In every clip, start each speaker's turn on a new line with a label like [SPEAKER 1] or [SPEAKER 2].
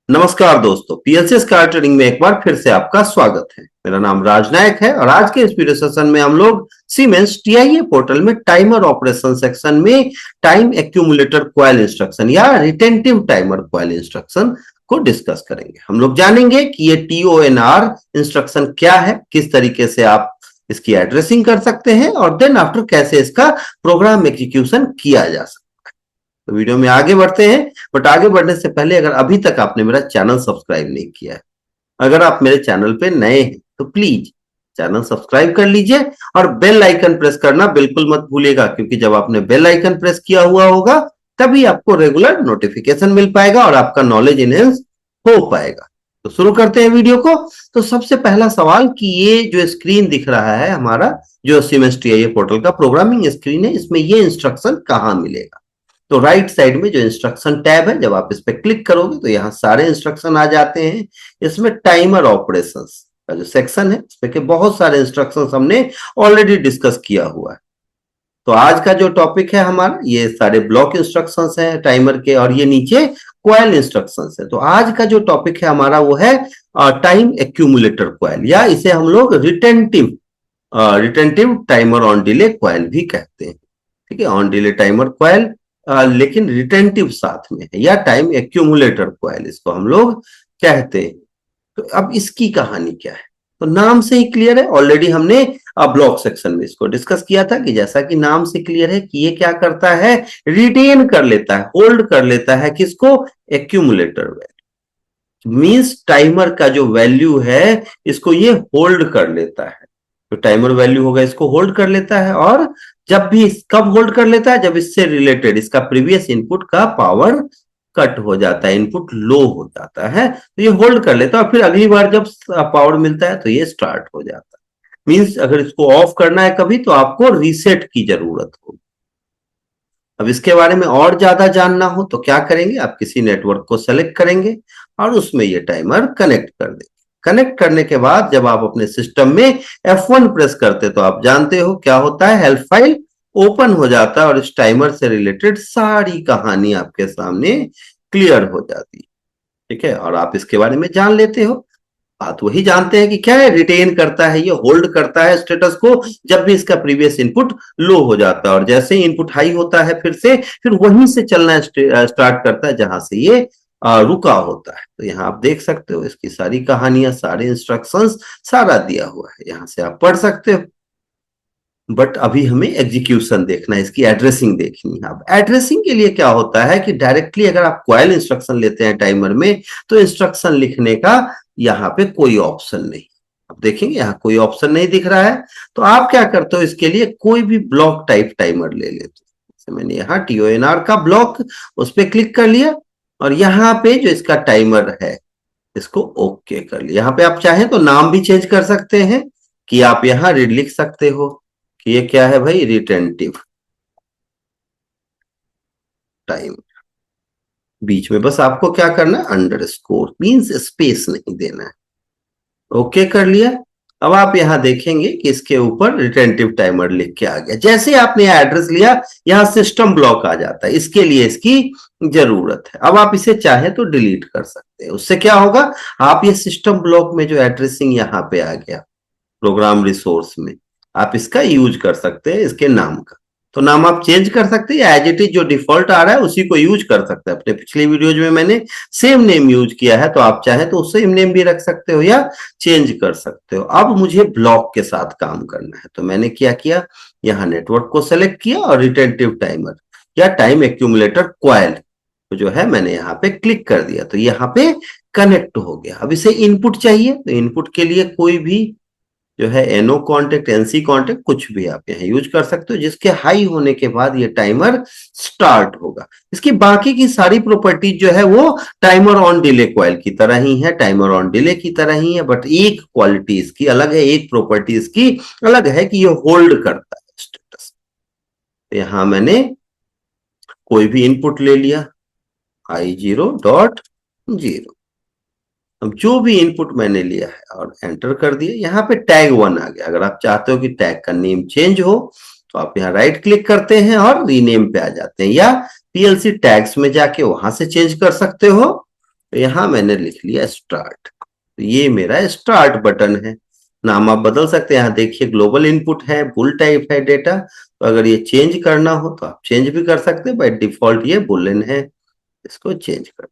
[SPEAKER 1] नमस्कार दोस्तों, PLC scar training में एक बार फिर से आपका स्वागत है। मेरा नाम राज नायक है और आज के इस वीडियो सेशन में हम लोग सीमेंस टीआईए पोर्टल में टाइमर ऑपरेशन सेक्शन में टाइम एक्यूमुलेटर कॉइल इंस्ट्रक्शन या रिटेंटिव टाइमर कॉइल इंस्ट्रक्शन को डिस्कस करेंगे। हम लोग जानेंगे कि ये टीओएनआर इंस्ट्रक्शन क्या है, किस तरीके से आप इसकी एड्रेसिंग कर सकते हैं और देन आफ्टर कैसे इसका प्रोग्राम एग्जीक्यूशन किया जा सकता है। तो वीडियो में आगे बढ़ते हैं, बट आगे बढ़ने से पहले अगर अभी तक आपने मेरा चैनल सब्सक्राइब नहीं किया है, अगर आप मेरे चैनल पे नए हैं तो प्लीज चैनल सब्सक्राइब कर लीजिए और बेल आइकन प्रेस करना बिल्कुल मत भूलिएगा, क्योंकि जब आपने बेल आइकन प्रेस किया हुआ होगा तभी आपको रेगुलर नोटिफिकेशन मिल पाएगा और आपका नॉलेज इनहेंस हो पाएगा। तो शुरू करते हैं वीडियो को। तो सबसे पहला सवाल कि ये जो स्क्रीन दिख रहा है हमारा जो सीमेंस टीआईए पोर्टल का प्रोग्रामिंग स्क्रीन है, इसमें ये इंस्ट्रक्शन कहाँ मिलेगा? तो राइट साइड में जो इंस्ट्रक्शन टैब है, जब आप इस पर क्लिक करोगे तो यहाँ सारे इंस्ट्रक्शन आ जाते हैं। इसमें टाइमर ऑपरेशंस का जो सेक्शन है, इस पे बहुत सारे इंस्ट्रक्शंस हमने ऑलरेडी डिस्कस किया हुआ है। तो आज का जो टॉपिक है हमारा, ये सारे ब्लॉक इंस्ट्रक्शंस हैं टाइमर के और ये नीचे कॉइल इंस्ट्रक्शंस है। तो आज का जो टॉपिक है हमारा वो है टाइम एक्यूमुलेटर कॉइल, या इसे हम लोग retentive timer on delay coil भी कहते हैं। ठीक है, ऑन डिले टाइमर कॉइल लेकिन रिटेंटिव साथ में है, या टाइम एक्यूमुलेटर कॉइल इसको हम लोग कहते हैं। तो अब इसकी कहानी क्या है? तो नाम से ही क्लियर है, ऑलरेडी हमने ब्लॉक सेक्शन में इसको डिस्कस किया था कि जैसा कि नाम से क्लियर है कि ये क्या करता है, रिटेन कर लेता है, होल्ड कर लेता है किसको? Accumulator value. मींस टाइमर का जो वैल्यू है इसको ये होल्ड कर लेता है। तो टाइमर वैल्यू होगा इसको होल्ड कर लेता है, और जब भी कब होल्ड कर लेता है? जब इससे रिलेटेड इसका प्रीवियस इनपुट का पावर कट हो जाता है, इनपुट लो हो जाता है, तो ये होल्ड कर लेता है और फिर अगली बार जब पावर मिलता है तो ये स्टार्ट हो जाता है। मींस अगर इसको ऑफ करना है कभी तो आपको रीसेट की जरूरत होगी। अब इसके बारे में और ज्यादा जानना हो तो क्या करेंगे, आप किसी नेटवर्क को सेलेक्ट करेंगे और उसमें ये टाइमर कनेक्ट कर देंगे। कनेक्ट करने के बाद जब आप अपने सिस्टम में F1 प्रेस करते तो आप जानते हो क्या होता है, हेल्प फाइल ओपन हो जाता है और इस टाइमर से रिलेटेड सारी कहानी आपके सामने क्लियर हो जाती है। ठीक है, और आप इसके बारे में जान लेते हो। बात वही जानते हैं कि क्या है, रिटेन करता है, ये होल्ड करता है स्टेटस को जब भी इसका प्रीवियस इनपुट लो हो जाता है, और जैसे ही इनपुट हाई होता है फिर वहीं से चलना स्टार्ट करता है जहां से ये रुका होता है। तो यहाँ आप देख सकते हो इसकी सारी कहानियां, सारे इंस्ट्रक्शंस सारा दिया हुआ है, यहाँ से आप पढ़ सकते हो। बट अभी हमें एग्जीक्यूशन देखना है, इसकी एड्रेसिंग देखनी है। अब एड्रेसिंग के लिए क्या होता है कि डायरेक्टली अगर आप कॉइल इंस्ट्रक्शन लेते हैं टाइमर में तो इंस्ट्रक्शन लिखने का यहाँ पे कोई ऑप्शन नहीं। अब देखेंगे यहाँ कोई ऑप्शन नहीं दिख रहा है, तो आप क्या करते हो, इसके लिए कोई भी ब्लॉक टाइप टाइमर ले लेते हो। मैंने यहाँ टीओएनआर का ब्लॉक, उस पर क्लिक कर लिया और यहाँ पे जो इसका टाइमर है इसको ओके कर लिया। यहाँ पे आप चाहें तो नाम भी चेंज कर सकते हैं, कि आप यहाँ रीड लिख सकते हो कि ये क्या है भाई, रिटेंटिव टाइम। बीच में बस आपको क्या करना है, अंडरस्कोर मींस स्पेस नहीं देना है। ओके कर लिया। अब आप यहाँ देखेंगे कि इसके ऊपर रिटेंटिव टाइमर लिख के आ गया। जैसे आपने यहाँ एड्रेस लिया, यहाँ सिस्टम ब्लॉक आ जाता है, इसके लिए इसकी जरूरत है। अब आप इसे चाहे तो डिलीट कर सकते हैं। उससे क्या होगा, आप ये सिस्टम ब्लॉक में जो एड्रेसिंग यहाँ पे आ गया प्रोग्राम रिसोर्स में, आप इसका यूज कर सकते हैं, इसके नाम का। तो नाम आप चेंज कर सकते हैं या एज इट इज जो डिफॉल्ट आ रहा है उसी को यूज कर सकते हैं। अपने पिछले वीडियोज में मैंने सेम नेम यूज किया है, तो आप चाहे तो सेम नेम भी रख सकते हो या चेंज कर सकते हो। अब मुझे ब्लॉक के साथ काम करना है, तो मैंने क्या किया, यहाँ नेटवर्क को सेलेक्ट किया और रिटेंटिव टाइमर या टाइम एक्यूमुलेटर कॉइल तो जो है मैंने यहाँ पे क्लिक कर दिया, तो यहाँ पे कनेक्ट हो गया। अब इसे इनपुट चाहिए, तो इनपुट के लिए कोई भी जो है एनओ कॉन्टेक्ट, एनसी कॉन्टेक्ट, कुछ भी आप यहाँ यूज कर सकते हो, जिसके हाई होने के बाद ये टाइमर स्टार्ट होगा। इसकी बाकी की सारी प्रॉपर्टीज जो है वो टाइमर ऑन डिले कॉइल की तरह ही है, टाइमर ऑन डिले की तरह ही है, बट एक क्वालिटी इसकी अलग है, एक प्रॉपर्टी इसकी अलग है कि ये होल्ड करता है स्टेटस। तो यहाँ मैंने कोई भी इनपुट ले लिया, I0.0। अब जो भी इनपुट मैंने लिया है और एंटर कर दिया, यहाँ पे टैग 1 आ गया। अगर आप चाहते हो कि टैग का नेम चेंज हो तो आप यहाँ राइट क्लिक करते हैं और रीनेम पे आ जाते हैं, या पीएलसी टैग्स में जाके वहां से चेंज कर सकते हो, तो यहां मैंने लिख लिया स्टार्ट, तो ये मेरा स्टार्ट बटन है। नाम आप बदल सकते हैं, यहाँ देखिए ग्लोबल इनपुट है, बुल टाइप है डेटा, तो अगर ये चेंज करना हो तो आप चेंज भी कर सकते हैं। बाय डिफॉल्ट ये बुलियन है, इसको चेंज कर।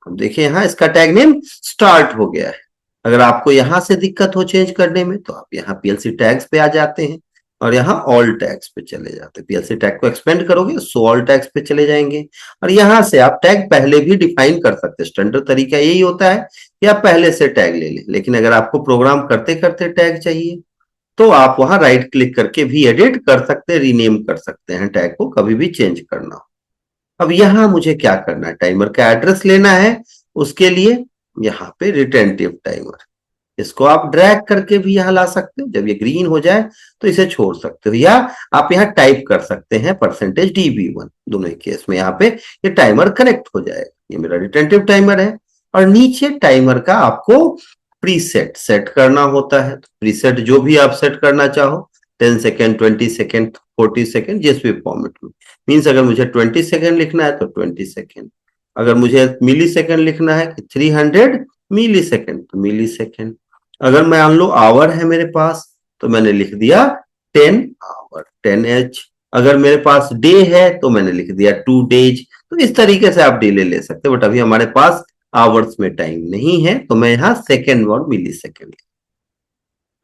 [SPEAKER 1] अब देखिए यहाँ इसका टैग नेम स्टार्ट हो गया है। अगर आपको यहां से दिक्कत हो चेंज करने में तो आप यहाँ पीएलसी टैग्स पे आ जाते हैं और यहाँ ऑल टैग्स पे चले जाते हैं। पीएलसी टैग को एक्सपेंड करोगे सो ऑल टैग्स पे चले जाएंगे और यहाँ से आप टैग पहले भी डिफाइन कर सकते हैं। स्टैंडर्ड तरीका यही होता है कि आप पहले से टैग ले लें, लेकिन अगर आपको प्रोग्राम करते करते टैग चाहिए तो आप वहां राइट क्लिक करके भी एडिट कर सकते हैं, रीनेम कर सकते हैं टैग को, कभी भी चेंज करना हो। अब यहां मुझे क्या करना है, टाइमर का एड्रेस लेना है। उसके लिए यहाँ पे रिटेंटिव टाइमर, इसको आप ड्रैग करके भी यहां ला सकते हो। जब ये ग्रीन हो जाए तो इसे छोड़ सकते हो, या आप यहाँ टाइप कर सकते हैं %db1। दोनों ही केस में यहाँ पे ये टाइमर कनेक्ट हो जाएगा। ये मेरा रिटेंटिव टाइमर है और नीचे टाइमर का आपको प्रीसेट सेट करना होता है। तो प्रीसेट जो भी आप सेट करना चाहो, 10 सेकेंड, 20 सेकेंड, 40 सेकेंड, जिस भी फॉर्मेट में। मीन्स अगर मुझे 20 सेकेंड लिखना है तो 20 सेकेंड, अगर मुझे मिली सेकेंड लिखना है कि 300 मिली सेकेंड तो मिली सेकेंड। अगर मान लो आवर है मेरे पास तो मैंने लिख दिया 10 आवर, 10H। अगर मेरे पास डे है तो मैंने लिख दिया 2 डेज। तो इस तरीके से आप डेले ले सकते हैं, बट अभी हमारे पास आवर्स में टाइम नहीं है तो मैं यहाँ सेकेंड और मिली सेकेंड।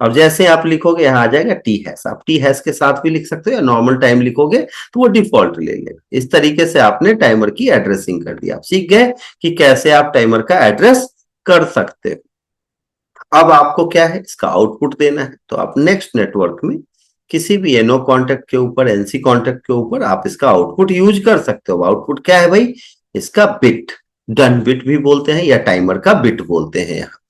[SPEAKER 1] अब जैसे आप लिखोगे यहाँ आ जाएगा टी हैश, आप टी हैश के साथ भी लिख सकते हो या नॉर्मल टाइम लिखोगे तो वो डिफॉल्ट ले लेगा। इस तरीके से आपने टाइमर की एड्रेसिंग कर दी। आप सीख गए कि कैसे आप टाइमर का एड्रेस कर सकते हो। अब आपको क्या है, इसका आउटपुट देना है। तो आप नेक्स्ट नेटवर्क में किसी भी एनओ कॉन्टेक्ट के ऊपर, एनसी कॉन्टेक्ट के ऊपर आप इसका आउटपुट यूज कर सकते हो। आउटपुट क्या है भाई, इसका बिट, डन बिट भी बोलते हैं या टाइमर का बिट बोलते हैं। यहाँ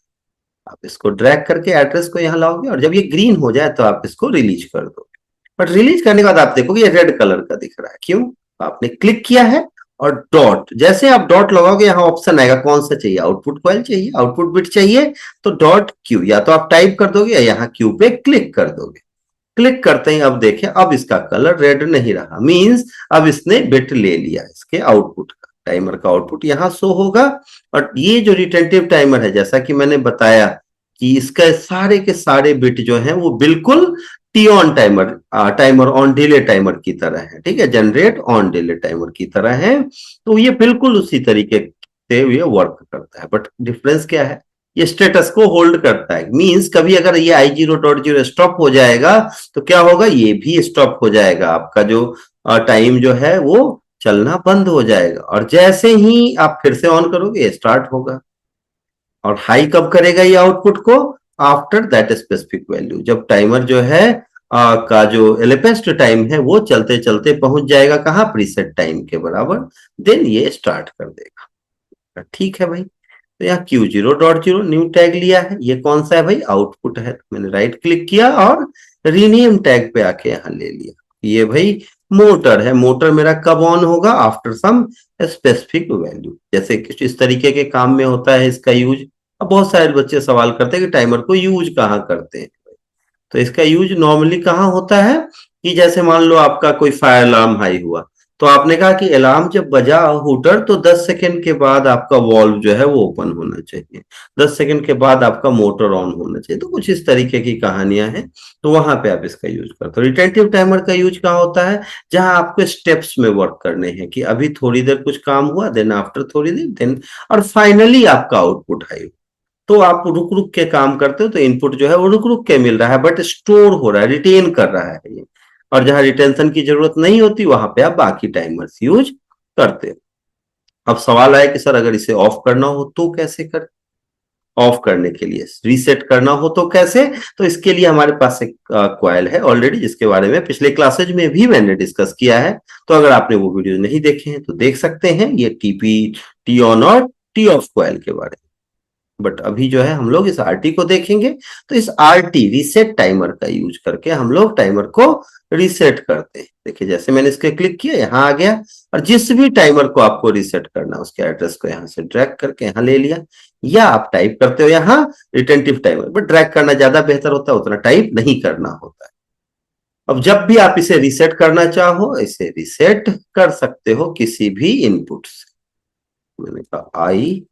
[SPEAKER 1] आप इसको ड्रैग करके एड्रेस को यहाँ लाओगे और जब ये ग्रीन हो जाए तो आप इसको रिलीज कर दोगे। बट रिलीज करने के बाद आप देखोगे ये रेड कलर का दिख रहा है, क्यों? आपने क्लिक किया है और डॉट, जैसे आप डॉट लगाओगे यहाँ ऑप्शन आएगा कौन सा चाहिए, आउटपुट कॉइल चाहिए, आउटपुट बिट चाहिए, तो डॉट क्यू या तो आप टाइप कर दोगे या यहाँ क्यू पे क्लिक कर दोगे। क्लिक करते ही अब देखें, अब इसका कलर रेड नहीं रहा, मींस अब इसने बिट ले लिया इसके आउटपुट का। टाइमर का आउटपुट यहाँ शो होगा। और ये जो रिटेंटिव टाइमर है, जैसा कि मैंने बताया कि इसका सारे के सारे बिट जो है वो बिल्कुल T on timer, timer on delay timer की तरह है, ठीक है, जनरेट ऑन डिले टाइमर की तरह है। तो ये बिल्कुल उसी तरीके से ये वर्क करता है। बट डिफरेंस क्या है, ये स्टेटस को होल्ड करता है। मींस कभी अगर ये I0.0 स्टॉप हो जाएगा तो क्या होगा, ये भी स्टॉप हो जाएगा। आपका जो टाइम जो है वो चलना बंद हो जाएगा और जैसे ही आप फिर से ऑन करोगे ये स्टार्ट होगा। और हाई कब करेगा ये आउटपुट को, आफ्टर दैट स्पेसिफिक वैल्यू, जब टाइमर जो है का जो एलिपेस्ट टाइम है वो चलते चलते पहुंच जाएगा कहाँ, प्रीसेट टाइम के बराबर, देन ये स्टार्ट कर देगा। ठीक है भाई। तो यहाँ Q0.0 न्यू टैग लिया है, ये कौन सा है भाई, आउटपुट है। मैंने राइट क्लिक किया और रीनेम टैग पे आके यहाँ ले लिया। ये भाई मोटर है, मोटर मेरा कब ऑन होगा, आफ्टर सम स्पेसिफिक वैल्यू। जैसे कि इस तरीके के काम में होता है इसका यूज। अब बहुत सारे बच्चे सवाल करते हैं कि टाइमर को यूज कहाँ करते हैं। तो इसका यूज नॉर्मली कहाँ होता है कि जैसे मान लो आपका कोई फायर अलार्म हाई हुआ, तो आपने कहा कि अलार्म जब बजा हूटर तो 10 सेकंड के बाद आपका वॉल्व जो है वो ओपन होना चाहिए, 10 सेकंड के बाद आपका मोटर ऑन होना चाहिए। तो कुछ इस तरीके की कहानियां हैं, तो वहां पे आप इसका यूज करते हो। रिटेंटिव टाइमर का यूज कहाँ होता है, जहां आपको स्टेप्स में वर्क करने हैं कि अभी थोड़ी देर कुछ काम हुआ, देन आफ्टर थोड़ी देर, देन और फाइनली आपका आउटपुट हाई। तो आप रुक रुक के काम करते हो तो इनपुट जो है वो रुक रुक के मिल रहा है, बट स्टोर हो रहा है, रिटेन कर रहा है ये। और जहां रिटेंशन की जरूरत नहीं होती वहां पे आप बाकी टाइमर्स यूज करते हो। अब सवाल आया कि सर अगर इसे ऑफ करना हो तो कैसे कर, ऑफ करने के लिए रीसेट करना हो तो कैसे, तो इसके लिए हमारे पास एक कॉइल है ऑलरेडी, जिसके बारे में पिछले क्लासेज में भी मैंने डिस्कस किया है। तो अगर आपने वो वीडियो नहीं देखे हैं तो देख सकते हैं, ये टीपी, टी ऑन और टी ऑफ कॉइल के बारे में। बट अभी जो है हम लोग इस आरटी को देखेंगे। तो इस आरटी रीसेट टाइमर का यूज करके हम लोग टाइमर को रीसेट करते हैं। देखिए जैसे मैंने इसके क्लिक किया यहाँ आ गया, और जिस भी टाइमर को आपको रीसेट करना उसके एड्रेस को यहाँ से ड्रैग करके यहाँ ले लिया, या आप टाइप करते हो यहाँ रिटेंटिव टाइमर, बट ड्रैग करना ज्यादा बेहतर होता है, उतना टाइप नहीं करना होता है। अब जब भी आप इसे रीसेट करना चाहो इसे रीसेट कर सकते हो किसी भी इनपुट से। मैंने कहा आई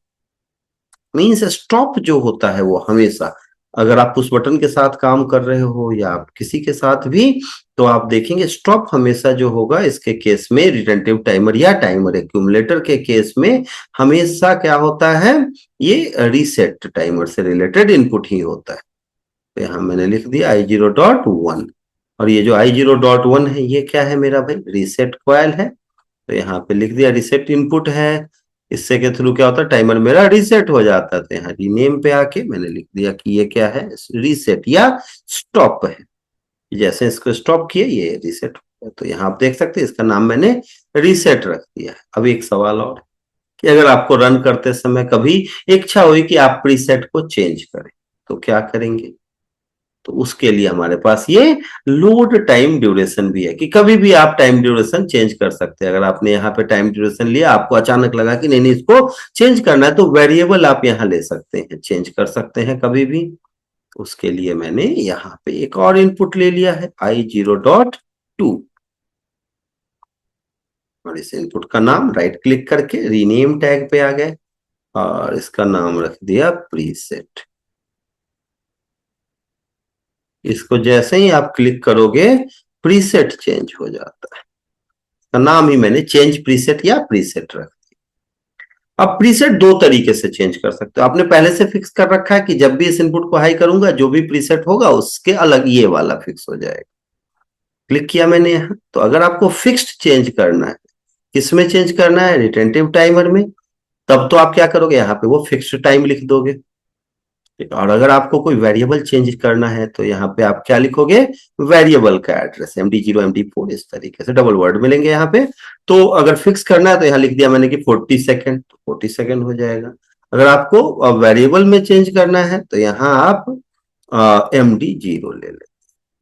[SPEAKER 1] मीन्स स्टॉप जो होता है वो हमेशा, अगर आप पुश बटन के साथ काम कर रहे हो या आप किसी के साथ भी, तो आप देखेंगे स्टॉप हमेशा जो होगा इसके केस में, रिटेंटिव टाइमर या टाइमर एक्यूमुलेटर के केस में हमेशा क्या होता है, ये रीसेट टाइमर से रिलेटेड इनपुट ही होता है। तो यहाँ मैंने लिख दिया I0.1, और ये जो I0.1 है ये क्या है मेरा भाई, रीसेट कॉइल है। तो यहाँ पे लिख दिया रीसेट इनपुट है, इससे के थ्रू क्या होता है, टाइमर मेरा रीसेट हो जाता है। तो यहाँ रीनेम पे आके मैंने लिख दिया कि ये क्या है, रीसेट या स्टॉप है। जैसे इसको स्टॉप किए ये रीसेट हो गया। तो यहाँ आप देख सकते हैं इसका नाम मैंने रीसेट रख दिया है। अब एक सवाल और कि अगर आपको रन करते समय कभी इच्छा हुई कि आप प्रीसेट को चेंज करें तो क्या करेंगे, तो उसके लिए हमारे पास ये लोड टाइम ड्यूरेशन भी है कि कभी भी आप टाइम ड्यूरेशन चेंज कर सकते हैं। अगर आपने यहाँ पे टाइम ड्यूरेशन लिया, आपको अचानक लगा कि नहीं नहीं इसको चेंज करना है, तो वेरिएबल आप यहाँ ले सकते हैं, चेंज कर सकते हैं कभी भी। उसके लिए मैंने यहाँ पे एक और इनपुट ले लिया है I0.2, और इस इनपुट का नाम राइट क्लिक करके रीनेम टैग पे आ गए और इसका नाम रख दिया प्रीसेट। इसको जैसे ही आप क्लिक करोगे प्रीसेट चेंज हो जाता है। इसका नाम ही मैंने चेंज प्रीसेट या प्रीसेट रख दिया। अब प्रीसेट दो तरीके से चेंज कर सकते हो। आपने पहले से फिक्स कर रखा है कि जब भी इस इनपुट को हाई करूंगा जो भी प्रीसेट होगा उसके अलग ये वाला फिक्स हो जाएगा। क्लिक किया मैंने यहाँ। तो अगर आपको फिक्स्ड चेंज करना है, किसमें चेंज करना है, रिटेंटिव टाइमर में, तब तो आप क्या करोगे, यहाँ पे वो फिक्स्ड टाइम लिख दोगे। और अगर आपको कोई वेरिएबल चेंज करना है तो यहाँ पे आप क्या लिखोगे, वेरिएबल का एड्रेस MD0 MD4 इस तरीके से डबल वर्ड मिलेंगे यहाँ पे। तो अगर फिक्स करना है तो यहाँ लिख दिया मैंने कि 40 सेकेंड, तो 40 सेकेंड हो जाएगा। अगर आपको वेरिएबल में चेंज करना है तो यहाँ आप MD0 ले लें,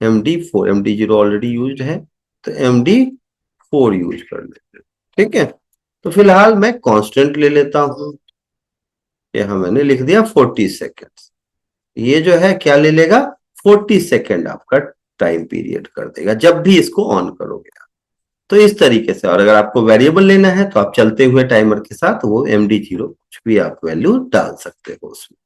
[SPEAKER 1] MD4, MD0 ऑलरेडी यूज है तो MD4 यूज कर लेते हैं। ठीक है, तो फिलहाल मैं कांस्टेंट ले लेता हूँ, यहाँ मैंने लिख दिया 40 सेकेंड। ये जो है क्या ले लेगा, 40 सेकेंड आपका टाइम पीरियड कर देगा जब भी इसको ऑन करोगे आप। तो इस तरीके से, और अगर आपको वेरिएबल लेना है तो आप चलते हुए टाइमर के साथ वो MD0 कुछ भी आप वैल्यू डाल सकते हो उसमें।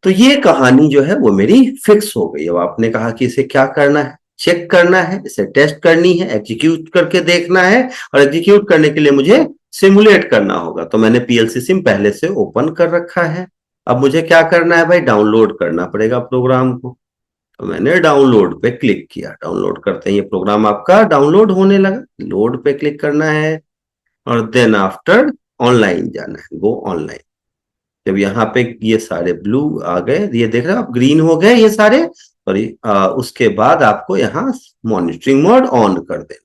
[SPEAKER 1] तो ये कहानी जो है वो मेरी फिक्स हो गई। अब आपने कहा कि इसे क्या करना है, चेक करना है, इसे टेस्ट करनी है, एग्जीक्यूट करके देखना है, और एग्जीक्यूट करने के लिए मुझे सिमुलेट करना होगा। तो मैंने PLC सिम पहले से ओपन कर रखा है। अब मुझे क्या करना है भाई, डाउनलोड करना पड़ेगा प्रोग्राम को। तो मैंने डाउनलोड पे क्लिक किया। डाउनलोड करते ही ये प्रोग्राम आपका डाउनलोड होने लगा। लोड पे क्लिक करना है और देन आफ्टर ऑनलाइन जाना है, गो ऑनलाइन। जब यहाँ पे ये सारे ब्लू आ गए, ये देख रहे हो आप, ग्रीन हो गए ये सारे, और उसके बाद आपको यहाँ मॉनिटरिंग मोड ऑन कर देना।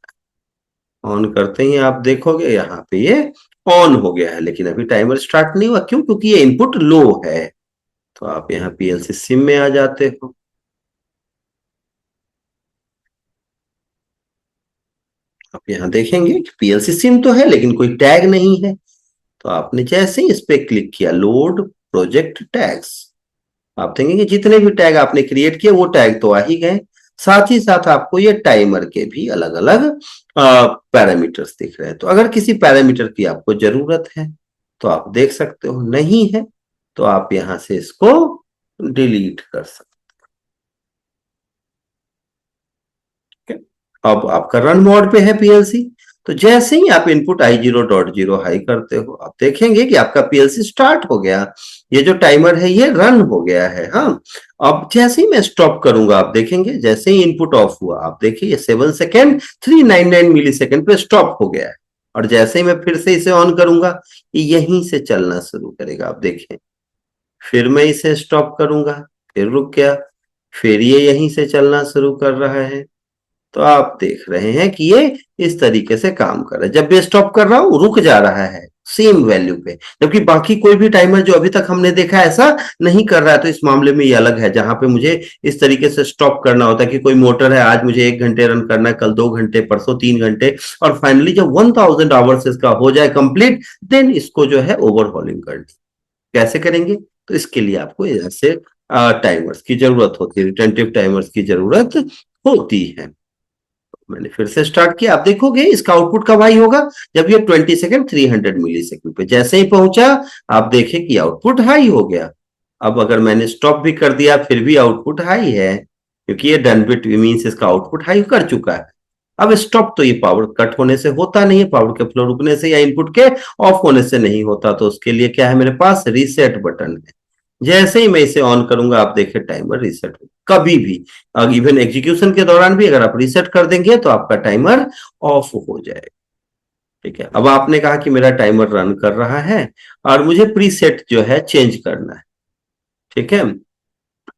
[SPEAKER 1] ऑन करते ही आप देखोगे यहाँ पे ये ऑन हो गया है, लेकिन अभी टाइमर स्टार्ट नहीं हुआ। क्यों? क्योंकि ये इनपुट लो है। तो आप यहाँ PLC सिम में आ जाते हो। आप यहाँ देखेंगे कि PLC सिम तो है लेकिन कोई टैग नहीं है। तो आपने जैसे ही इस पे क्लिक किया, लोड प्रोजेक्ट टैग्स, आप देखेंगे जितने भी टैग आपने क्रिएट किए वो टैग तो आ ही गए। साथ ही साथ आपको ये टाइमर के भी अलग अलग पैरामीटर्स दिख रहे हैं। तो अगर किसी पैरामीटर की आपको जरूरत है तो आप देख सकते हो, नहीं है तो आप यहां से इसको डिलीट कर सकते हैं। अब आपका रन मोड पे है PLC। तो जैसे ही आप इनपुट I0.0 हाई करते हो, आप देखेंगे कि आपका PLC स्टार्ट हो गया। ये जो टाइमर है ये रन हो गया है। हाँ, अब जैसे ही मैं स्टॉप करूंगा आप देखेंगे, जैसे ही इनपुट ऑफ हुआ आप देखिए 7 सेकेंड 399 मिली सेकेंड पे स्टॉप हो गया है। और जैसे ही मैं फिर से इसे ऑन करूंगा ये यहीं से चलना शुरू करेगा। आप देखें, फिर मैं इसे स्टॉप करूंगा, फिर रुक गया, फिर ये यहीं से चलना शुरू कर रहा है। तो आप देख रहे हैं कि ये इस तरीके से काम कर रहा है। जब भी स्टॉप कर रहा हूं रुक जा रहा है सेम वैल्यू पे, जबकि बाकी कोई भी टाइमर जो अभी तक हमने देखा है ऐसा नहीं कर रहा है। तो इस मामले में ये अलग है, जहां पे मुझे इस तरीके से स्टॉप करना होता है कि कोई मोटर है, आज मुझे 1 घंटे रन करना है, कल 2 घंटे, परसों 3 घंटे, और फाइनली जब 1000 आवर्स इसका हो जाए कंप्लीट, देन इसको जो है ओवरहॉलिंग करनी। कैसे करेंगे? तो इसके लिए आपको ऐसे टाइमर्स की जरूरत होती है, रिटेंटिव टाइमर्स की जरूरत होती है। मैंने फिर से स्टार्ट किया। आप देखोगे इसका आउटपुट कब हाई होगा, जब ये 20 सेकेंड 300 मिली सेकेंड पे जैसे ही पहुंचा आप देखें कि आउटपुट हाई हो गया। अब अगर मैंने स्टॉप भी कर दिया फिर भी आउटपुट हाई है, क्योंकि ये डन बिट मीन्स इसका आउटपुट हाई कर चुका है। अब स्टॉप तो ये पावर कट होने से होता नहीं है, पावर के फ्लो रुकने से या इनपुट के ऑफ होने से नहीं होता, तो उसके लिए क्या है मेरे पास, रीसेट बटन है। जैसे ही मैं इसे ऑन करूंगा आप देखिए टाइमर रीसेट हो, कभी भी इवन एग्जीक्यूशन के दौरान भी अगर आप रीसेट कर देंगे तो आपका टाइमर ऑफ हो जाएगा। ठीक है, अब आपने कहा कि मेरा टाइमर रन कर रहा है और मुझे प्रीसेट जो है चेंज करना है। ठीक है,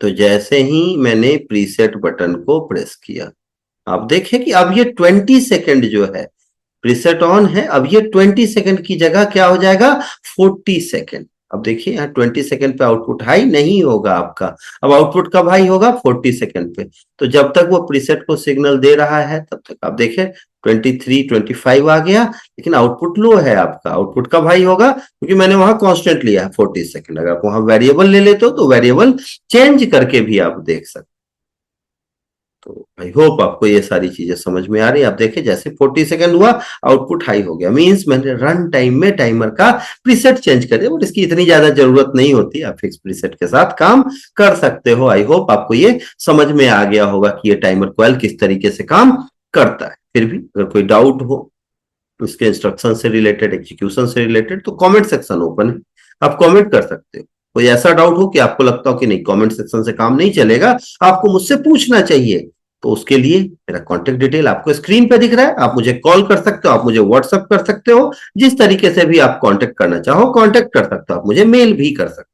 [SPEAKER 1] तो जैसे ही मैंने प्रीसेट बटन को प्रेस किया आप देखें कि अब ये 20 सेकेंड जो है प्रीसेट ऑन है, अब ये 20 सेकेंड की जगह क्या हो जाएगा, 40 सेकेंड। अब देखिए यहाँ 20 सेकेंड पे आउटपुट हाई नहीं होगा आपका, अब आउटपुट कब हाई होगा, 40 सेकेंड पे। तो जब तक वो प्रीसेट को सिग्नल दे रहा है तब तक आप देखिए 23 25 आ गया, लेकिन आउटपुट लो है आपका। आउटपुट कब हाई होगा, क्योंकि मैंने वहां कांस्टेंट लिया है 40 सेकेंड। अगर आप वहां वेरिएबल ले लेते हो तो वेरिएबल चेंज करके भी आप देख सकते। तो आई होप आपको ये सारी चीजें समझ में आ रही है। आप देखिए जैसे 40 सेकंड हुआ आउटपुट हाई हो गया, मींस मैंने रन टाइम में टाइमर का प्रीसेट चेंज कर दिया, और इसकी इतनी ज्यादा जरूरत नहीं होती, आप फिक्स प्रीसेट के साथ काम कर सकते हो। आई होप आपको ये समझ में आ गया होगा कि ये टाइमर कॉइल किस तरीके से काम करता है। फिर भी अगर कोई डाउट हो उसके इंस्ट्रक्शन से रिलेटेड, एग्जीक्यूशन से रिलेटेड, तो कमेंट सेक्शन ओपन है, आप कमेंट कर सकते हो। कोई ऐसा डाउट हो कि आपको लगता हो कि नहीं कमेंट सेक्शन से काम नहीं चलेगा, आपको मुझसे पूछना चाहिए, तो उसके लिए मेरा कॉन्टेक्ट डिटेल आपको स्क्रीन पे दिख रहा है, आप मुझे कॉल कर सकते हो, आप मुझे व्हाट्सअप कर सकते हो, जिस तरीके से भी आप कांटेक्ट करना चाहो कांटेक्ट कर सकते हो, आप मुझे मेल भी कर सकते हो।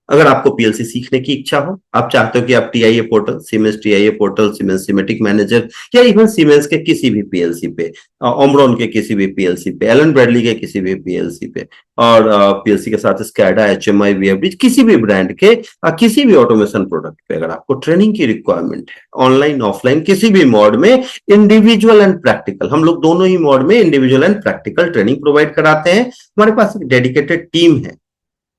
[SPEAKER 1] अगर आपको पीएलसी सीखने की इच्छा हो, आप चाहते हो कि आप TIA portal, siemens TIA portal, siemens semantic manager, या इवन सीमेंस के किसी भी पीएलसी पे, ओमरॉन के किसी भी पीएलसी पे, एलन ब्रैडली के किसी भी पीएलसी पे, और पीएलसी के साथ स्कैडा, एचएमआई, वीएफडी, किसी भी ब्रांड के किसी भी ऑटोमेशन प्रोडक्ट पे अगर आपको ट्रेनिंग की रिक्वायरमेंट है, ऑनलाइन ऑफलाइन किसी भी मोड में, इंडिविजुअल एंड प्रैक्टिकल, हम लोग दोनों ही मोड में individual and practical training provide कराते हैं। हमारे पास एक डेडिकेटेड टीम है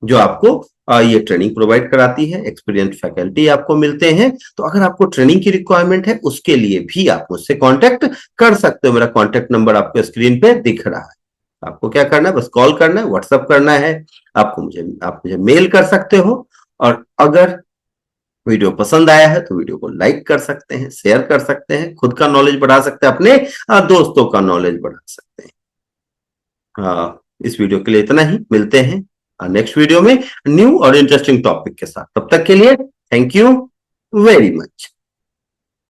[SPEAKER 1] जो आपको ये ट्रेनिंग प्रोवाइड कराती है, एक्सपीरियंस फैकल्टी आपको मिलते हैं। तो अगर आपको ट्रेनिंग की रिक्वायरमेंट है उसके लिए भी आप मुझसे कांटेक्ट कर सकते हो। मेरा कांटेक्ट नंबर आपको स्क्रीन पे दिख रहा है, आपको क्या करना है, बस कॉल करना है, व्हाट्सअप करना है, आप मुझे मेल कर सकते हो। और अगर वीडियो पसंद आया है तो वीडियो को लाइक कर सकते हैं, शेयर कर सकते हैं, खुद का नॉलेज बढ़ा सकते हैं, अपने दोस्तों का नॉलेज बढ़ा सकते हैं। इस वीडियो के लिए इतना ही, मिलते हैं नेक्स्ट वीडियो में न्यू और इंटरेस्टिंग टॉपिक के साथ। तब तक के लिए थैंक यू वेरी मच।